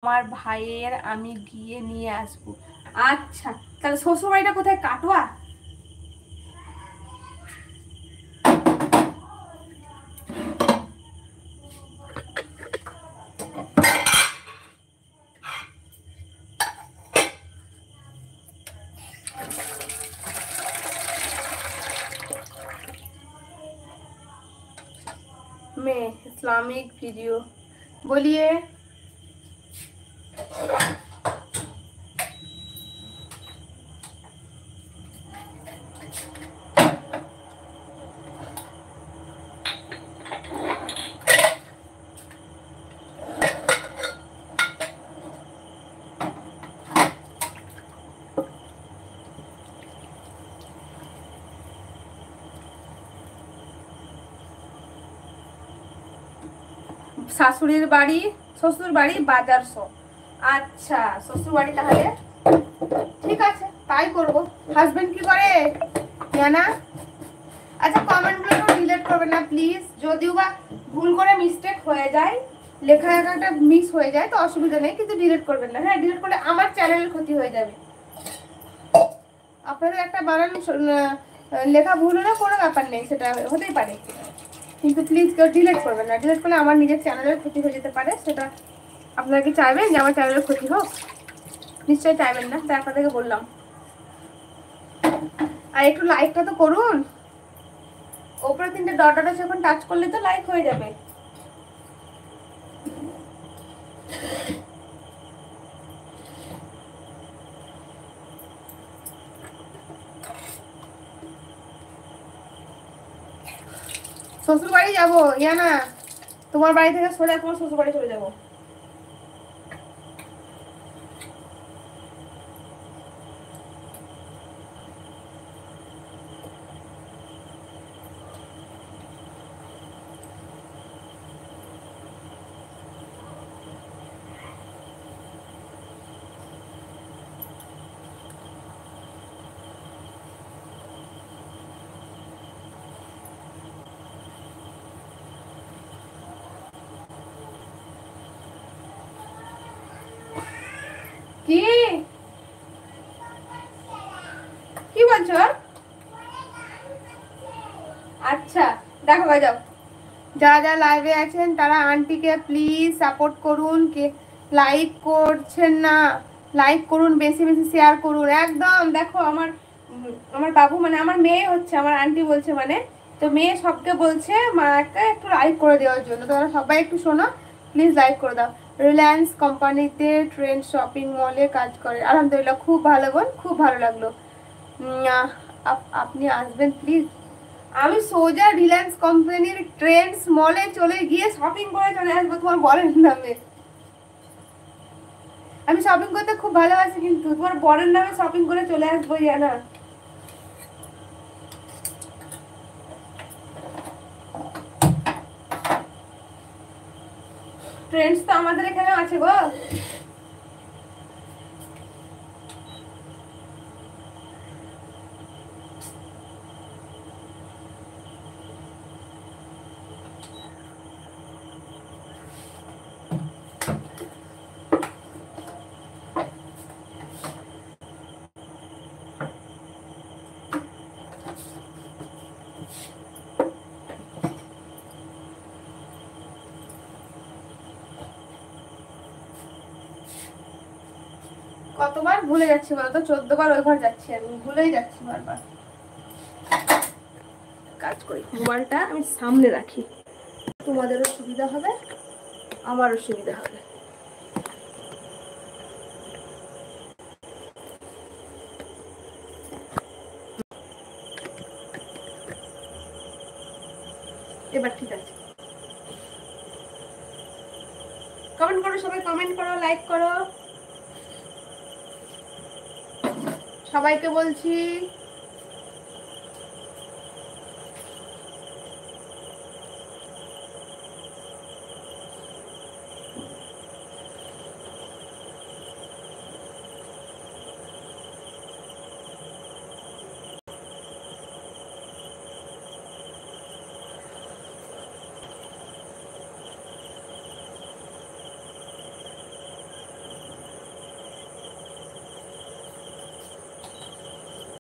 আমার ভাইয়ের আমি গিয়ে নিয়ে আসবো। আচ্ছা, তাহলে শ্বশুর বাড়িটা কোথায়? কাটোয়া? में इस्लामिक वीडियो बोलिए। শাশুড়ির বাড়ি, শ্বশুর বাড়ি বাজারশো। আচ্ছা, শ্বশুর বাড়ি তাহলে ঠিক আছে, তাই করব। হাজবেন্ড কি করে জানা? আচ্ছা, কমেন্টগুলো ডিলিট করবেন না প্লিজ। যদিও বা ভুল করে মিস্টেক হয়ে যায়, লেখা একটা মিস হয়ে যায় তো অসুবিধা নেই, কিন্তু ডিলিট করবেন না। হ্যাঁ, ডিলিট করলে আমার চ্যানেলের ক্ষতি হয়ে যাবে। আপনাদের একটা বানান লেখা ভুল হলে কোনো ব্যাপার নেই, সেটা হতেই পারে, কিন্তু প্লিজ কেউ ডিলিট করবেন না। ডিলিট করলে আমার নিজের চ্যানেলের ক্ষতি হয়ে যেতে পারে। সেটা আপনারা কি চাইবেন যে আমার চ্যানেলের ক্ষতি হোক? নিশ্চয়ই চাইবেন না, তাই আপনাদেরকে বললাম। আর একটু লাইকটা তো করুন। ওপরে 3টে ডট ডট আছে, এখন টাচ করলে তো লাইক হয়ে যাবে। শ্বশুর বাড়ি যাবো ইয়ানা, তোমার বাড়ি থেকে সোজা তোমার শ্বশুর বাড়ি চলে যাবো। কি কি বলছো? আচ্ছা, দেখো যাও, যারা যারা লাইভে আছেন তারা আন্টিকে প্লিজ সাপোর্ট করুন। কে লাইক করছেন না, লাইক করুন, বেশি বেশি শেয়ার করুন একদম। দেখো আমার আমার বাবু মানে আমার মেয়ে হচ্ছে আমার আন্টি বলছে, মানে তো মেয়ে সবকে বলছে মাকে একটু লাইক করে দেওয়ার জন্য। তোমরা সবাই একটু শোনো, প্লিজ লাইক করে দাও। রিলায়েন্স কোম্পানিতে ট্রেন্ড শপিং মলে কাজ করে। আলহামদুলিল্লাহ, খুব ভালো বোন, খুব ভালো লাগলো। আপনি আসবেন প্লিজ। আমি সোজা রিলায়েন্স কোম্পানির ট্রেন্ডস মলে চলে গিয়ে শপিং করে চলে আসবো তোমার বরের নামে। আমি শপিং করতে খুব ভালোবাসি, কিন্তু তোমার বরের নামে শপিং করে চলে আসবো জানা। ট্রেন্ডস তো আমাদের এখানেও আছে গো। কতবার ভুলে যাচ্ছি বলতো? 14 বার ওই ঘর যাচ্ছি, আমি ভুলেই যাচ্ছি বারবার। কাজ করি, মোবাইলটা আমি সামনে রাখি, তোমাদেরও সুবিধা হবে আমারও সুবিধা হবে। এবার ঠিক আছে, কমেন্ট করো সবাই, কমেন্ট করো, লাইক করো। সবাইকে বলছি